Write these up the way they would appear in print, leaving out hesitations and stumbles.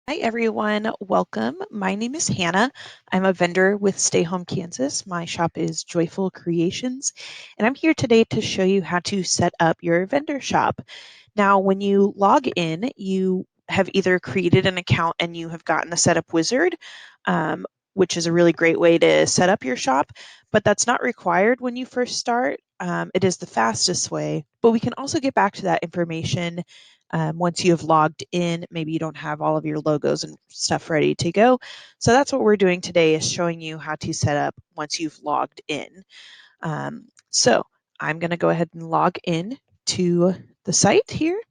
Hi everyone, welcome. My name is Hannah. I'm a vendor with Stay Home Kansas. My shop is Joyful Creations, and I'm here today to show you how to set up your vendor shop. Now, when you log in, you have either created an account and you have gotten the setup wizard, um, which is a really great way to set up your shop, but that's not required when you first start. It is the fastest way, but we can also get back to that information once you have logged in. Maybe you don't have all of your logos and stuff ready to go. So that's what we're doing today, is showing you how to set up once you've logged in. So I'm going to go ahead and log in to the site here.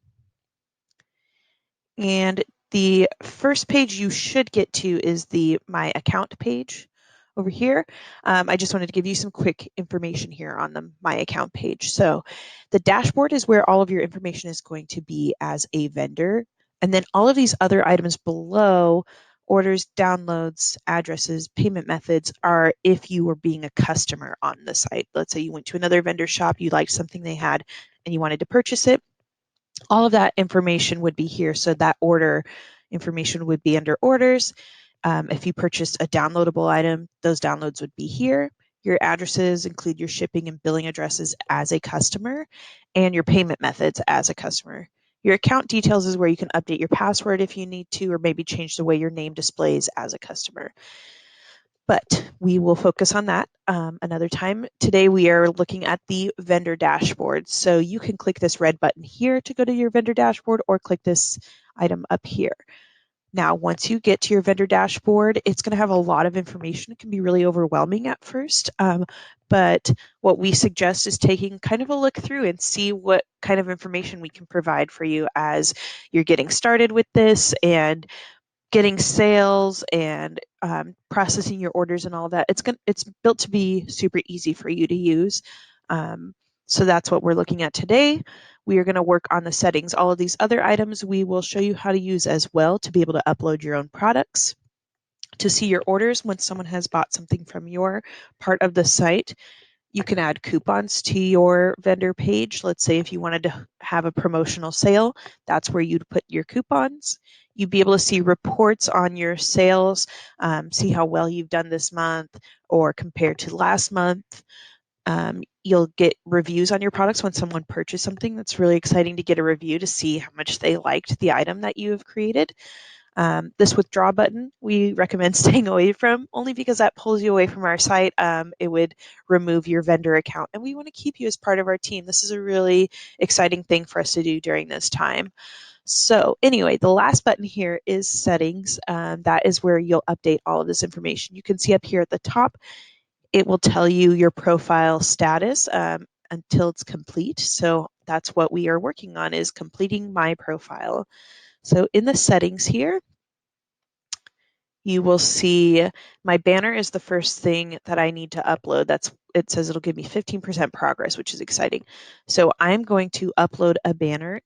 And the first page you should get to is the My Account page over here. I just wanted to give you some quick information here on the My Account page. So the dashboard is where all of your information is going to be as a vendor. And then all of these other items below, orders, downloads, addresses, payment methods, are if you were being a customer on the site. Let's say you went to another vendor shop, you liked something they had, and you wanted to purchase it. All of that information would be here. So that order information would be under orders. If you purchased a downloadable item, those downloads would be here. Your addresses include your shipping and billing addresses as a customer, and your payment methods as a customer. Your account details is where you can update your password if you need to, or maybe change the way your name displays as a customer. But we will focus on that another time. Today we are looking at the vendor dashboard. So you can click this red button here to go to your vendor dashboard, or click this item up here. Now, once you get to your vendor dashboard, it's going to have a lot of information. It can be really overwhelming at first, but what we suggest is taking kind of a look through and see what kind of information we can provide for you as you're getting started with this and getting sales and processing your orders and all that. It's built to be super easy for you to use. So that's what we're looking at today. We are going to work on the settings. All of these other items we will show you how to use as well to be able to upload your own products, to see your orders when someone has bought something from your part of the site. You can add coupons to your vendor page. Let's say if you wanted to have a promotional sale, that's where you'd put your coupons. You'd be able to see reports on your sales, see how well you've done this month or compared to last month. You'll get reviews on your products when someone purchased something. That's really exciting to get a review to see how much they liked the item that you have created. This withdraw button we recommend staying away from, only because that pulls you away from our site. It would remove your vendor account, and we want to keep you as part of our team. This is a really exciting thing for us to do during this time. So anyway, the last button here is settings. That is where you'll update all of this information. You can see up here at the top, it will tell you your profile status until it's complete. So that's what we are working on, is completing my profile. So in the settings here, you will see my banner is the first thing that I need to upload. It says it'll give me 15% progress, which is exciting. So I'm going to upload a banner.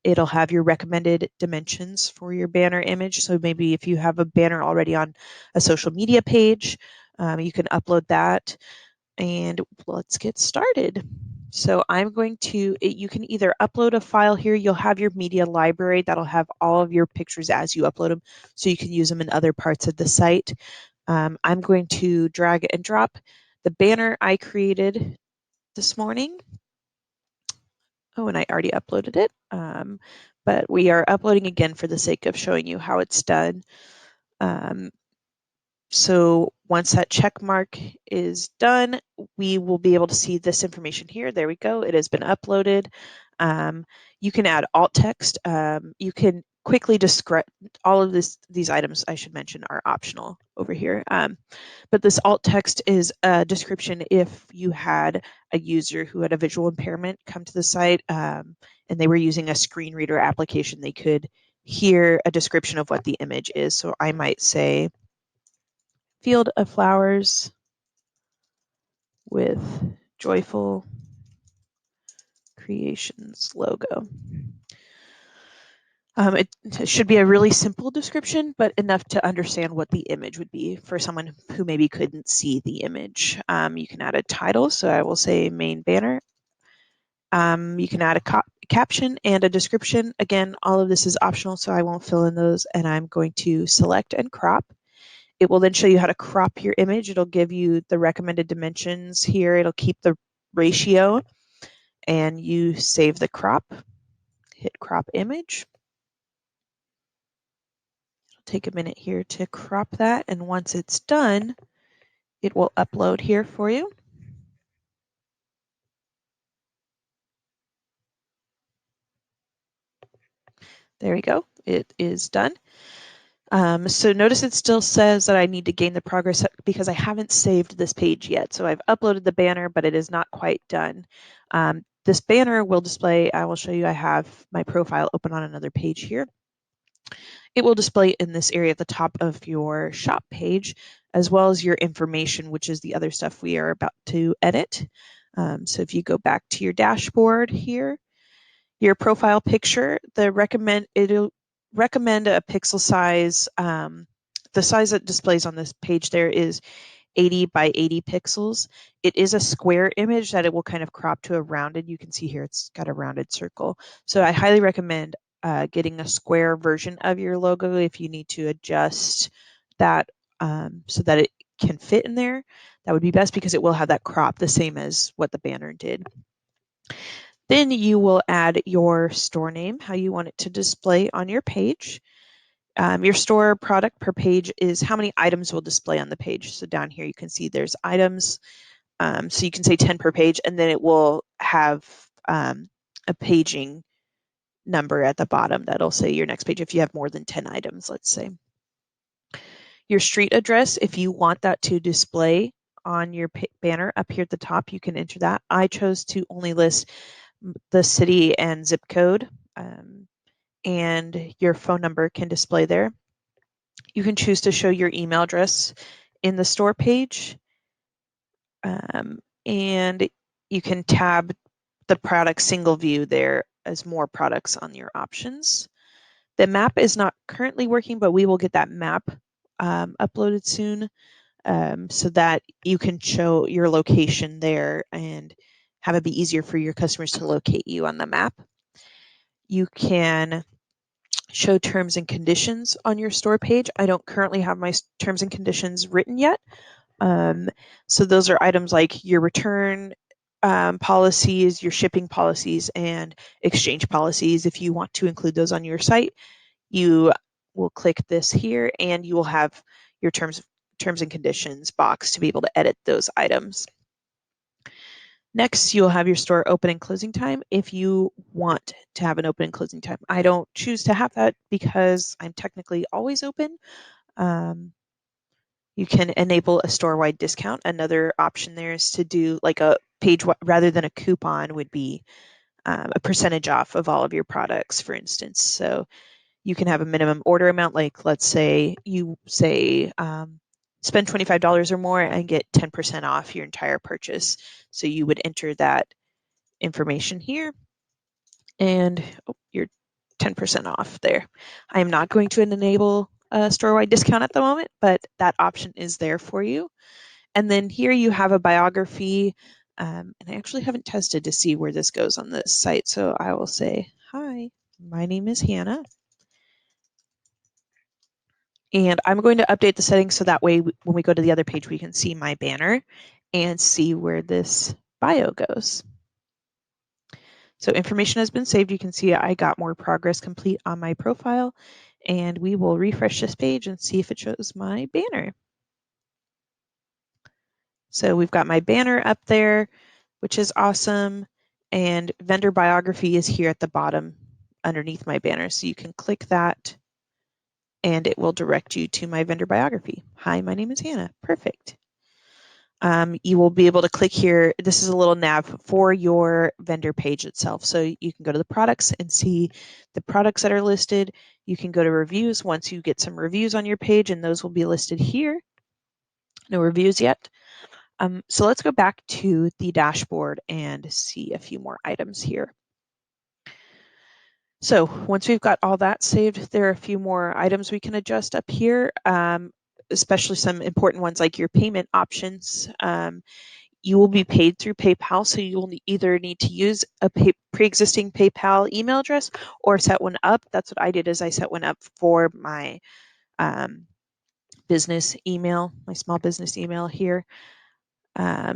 It'll have your recommended dimensions for your banner image. So maybe if you have a banner already on a social media page, you can upload that. And let's get started. So I'm going to, you can either upload a file here, you'll have your media library that'll have all of your pictures as you upload them, so you can use them in other parts of the site. I'm going to drag and drop the banner I created this morning. Oh, and I already uploaded it, but we are uploading again for the sake of showing you how it's done. So once that check mark is done, we will be able to see this information here. There we go. It has been uploaded. You can add alt text. You can quickly describe all of these items I should mention are optional over here. But this alt text is a description if you had a user who had a visual impairment come to the site and they were using a screen reader application, they could hear a description of what the image is. So I might say, field of flowers with Joyful Creations logo. It should be a really simple description, but enough to understand what the image would be for someone who maybe couldn't see the image. You can add a title, so I will say main banner. You can add a caption and a description. Again, all of this is optional, so I won't fill in those, and I'm going to select and crop. It will then show you how to crop your image. It'll give you the recommended dimensions here. It'll keep the ratio, and you save the crop. Hit crop image. It'll take a minute here to crop that, and once it's done, it will upload here for you. There we go. It is done. So notice it still says that I need to gain the progress because I haven't saved this page yet. So I've uploaded the banner, but it is not quite done. This banner will display, I will show you, I have my profile open on another page here. It will display in this area at the top of your shop page, as well as your information, which is the other stuff we are about to edit. So if you go back to your dashboard here, your profile picture, it'll recommend a pixel size. The size that displays on this page there is 80 by 80 pixels. It is a square image that it will kind of crop to a rounded. You can see here it's got a rounded circle. So I highly recommend getting a square version of your logo if you need to adjust that so that it can fit in there. That would be best because it will have that crop the same as what the banner did. Then you will add your store name, how you want it to display on your page. Your store product per page is how many items will display on the page. So down here you can see there's items. So you can say 10 per page, and then it will have a paging number at the bottom that'll say your next page if you have more than 10 items, let's say. Your street address, if you want that to display on your banner up here at the top, you can enter that. I chose to only list the city and zip code, and your phone number can display there. You can choose to show your email address in the store page, and you can tab the product single view there as more products on your options. The map is not currently working, but we will get that map uploaded soon so that you can show your location there and have it be easier for your customers to locate you on the map. You can show terms and conditions on your store page. I don't currently have my terms and conditions written yet. So those are items like your return policies, your shipping policies, and exchange policies. If you want to include those on your site, you will click this here and you will have your terms and conditions box to be able to edit those items. Next, you'll have your store open and closing time if you want to have an open and closing time. I don't choose to have that because I'm technically always open. You can enable a store-wide discount. Another option there is to do like a page rather than a coupon would be a percentage off of all of your products, for instance. So you can have a minimum order amount, like let's say you say spend $25 or more and get 10% off your entire purchase. So you would enter that information here and you're 10% off there. I am not going to enable a store-wide discount at the moment, but that option is there for you. And then here you have a biography, and I actually haven't tested to see where this goes on this site. So I will say, hi, my name is Hannah. And I'm going to update the settings so that way when we go to the other page, we can see my banner and see where this bio goes. So information has been saved. You can see I got more progress complete on my profile, and we will refresh this page and see if it shows my banner. So we've got my banner up there, which is awesome. And vendor biography is here at the bottom underneath my banner. So you can click that and it will direct you to my vendor biography. Hi, my name is Hannah. Perfect. You will be able to click here. This is a little nav for your vendor page itself. So you can go to the products and see the products that are listed. You can go to reviews once you get some reviews on your page, and those will be listed here. No reviews yet. So let's go back to the dashboard and see a few more items here. So once we've got all that saved, there are a few more items we can adjust up here, especially some important ones like your payment options. you will be paid through PayPal, so you'll either need to use a pre-existing PayPal email address or set one up. That's what I did, is I set one up for my business email, my small business email here.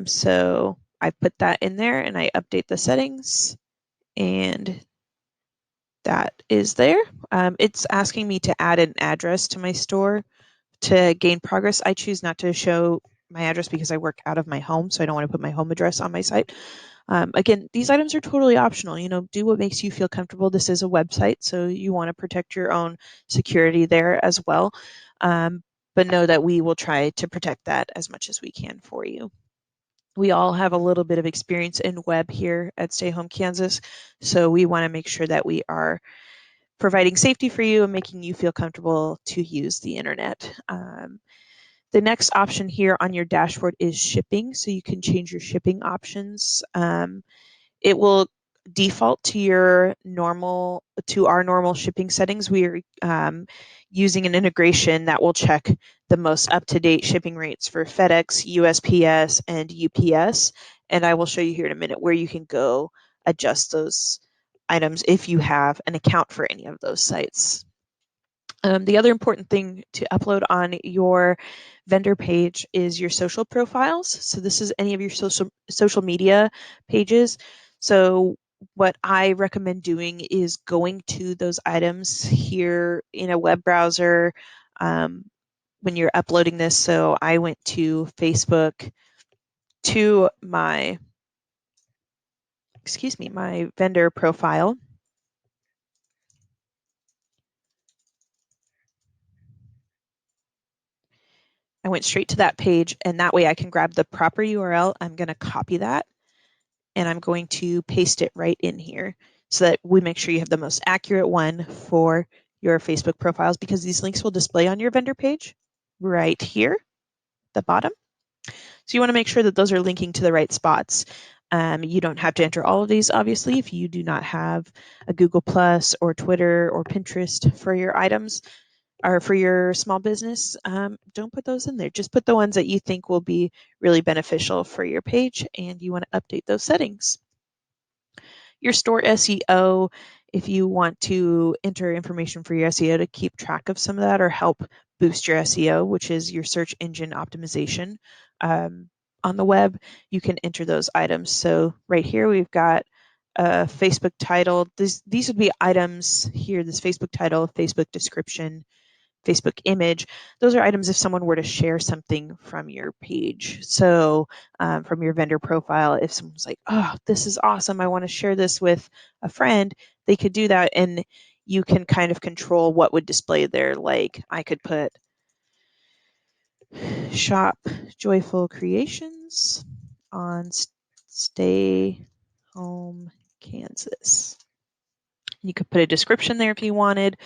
So I put that in there and I update the settings, and that is there. It's asking me to add an address to my store to gain progress. I choose not to show my address because I work out of my home, so I don't want to put my home address on my site. Again, these items are totally optional. Do what makes you feel comfortable. This is a website, so you want to protect your own security there as well. But know that we will try to protect that as much as we can for you. We all have a little bit of experience in web here at Stay Home Kansas, so we want to make sure that we are providing safety for you and making you feel comfortable to use the internet. The next option here on your dashboard is shipping, so you can change your shipping options. It will default to our normal shipping settings. We are using an integration that will check the most up-to-date shipping rates for FedEx, USPS, and UPS. And I will show you here in a minute where you can go adjust those items if you have an account for any of those sites. The other important thing to upload on your vendor page is your social profiles. So this is any of your social media pages. So what I recommend doing is going to those items here in a web browser when you're uploading this. So I went to Facebook to my vendor profile. I went straight to that page, and that way I can grab the proper URL. I'm going to copy that, and I'm going to paste it right in here so that we make sure you have the most accurate one for your Facebook profiles, because these links will display on your vendor page right here, the bottom. So you want to make sure that those are linking to the right spots. You don't have to enter all of these, obviously, if you do not have a Google Plus or Twitter or Pinterest for your items or for your small business. Don't put those in there. Just put the ones that you think will be really beneficial for your page, and you want to update those settings. Your store SEO, if you want to enter information for your SEO to keep track of some of that or help boost your SEO, which is your search engine optimization on the web, you can enter those items. So right here we've got a Facebook title. These would be items here, this Facebook title, Facebook description, Facebook image. Those are items if someone were to share something from your page. So from your vendor profile, if someone's like, oh, this is awesome, I want to share this with a friend, they could do that, and you can kind of control what would display there. Like I could put shop joyful creations on Stay Home Kansas. You could put a description there if you wanted.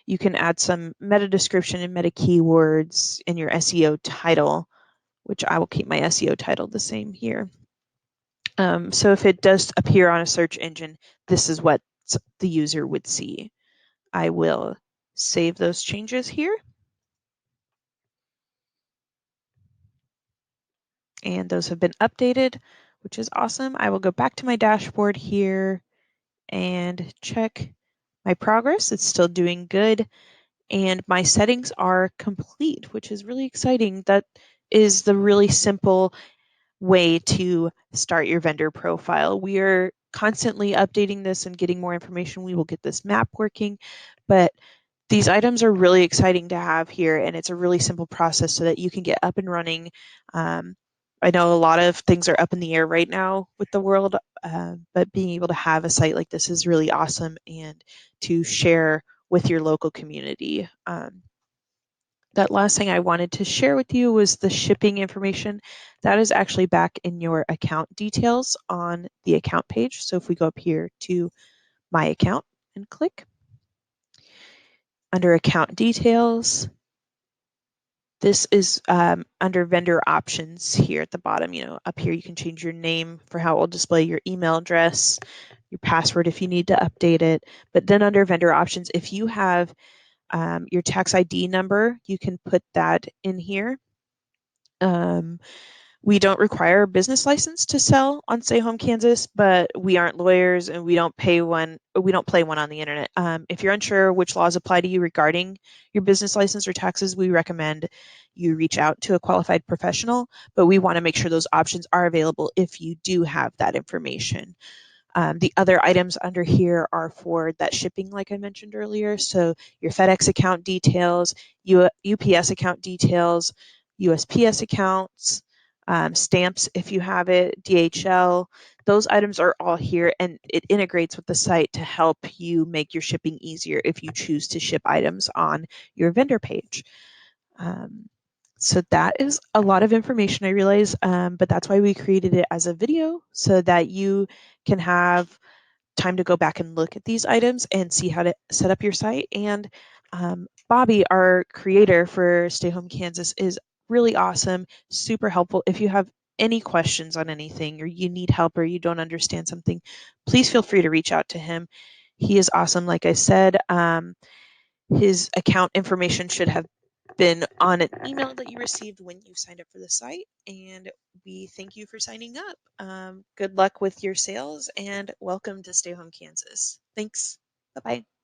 You can add some meta description and meta keywords in your SEO title, which I will keep my SEO title the same here. So if it does appear on a search engine, this is what the user would see. I will save those changes here. And those have been updated, which is awesome. I will go back to my dashboard here and check my progress. It's still doing good. And my settings are complete, which is really exciting. That is the really simple way to start your vendor profile. We are constantly updating this and getting more information. We will get this map working, but these items are really exciting to have here, and it's a really simple process so that you can get up and running. I know a lot of things are up in the air right now with the world, but being able to have a site like this is really awesome, and to share with your local community. That last thing I wanted to share with you was the shipping information. That is actually back in your account details on the account page. So if we go up here to my account and click, under account details, this is under vendor options here at the bottom. Up here you can change your name for how it will display, your email address, your password if you need to update it. But then under vendor options, if you have your tax ID number, you can put that in here. We don't require a business license to sell on Stay Home Kansas, but we aren't lawyers and we don't play one on the internet. If you're unsure which laws apply to you regarding your business license or taxes, we recommend you reach out to a qualified professional, but we want to make sure those options are available if you do have that information. The other items under here are for that shipping, like I mentioned earlier. So your FedEx account details, UPS account details, USPS accounts, stamps if you have it, DHL. Those items are all here, and it integrates with the site to help you make your shipping easier if you choose to ship items on your vendor page. Um, so that is a lot of information, I realize, but that's why we created it as a video so that you can have time to go back and look at these items and see how to set up your site. And Bobby, our creator for Stay Home Kansas, is really awesome, super helpful. If you have any questions on anything or you need help or you don't understand something, please feel free to reach out to him. He is awesome, like I said. His account information should have been on an email that you received when you signed up for the site. And we thank you for signing up. Good luck with your sales and welcome to Stay Home Kansas. Thanks. Bye bye.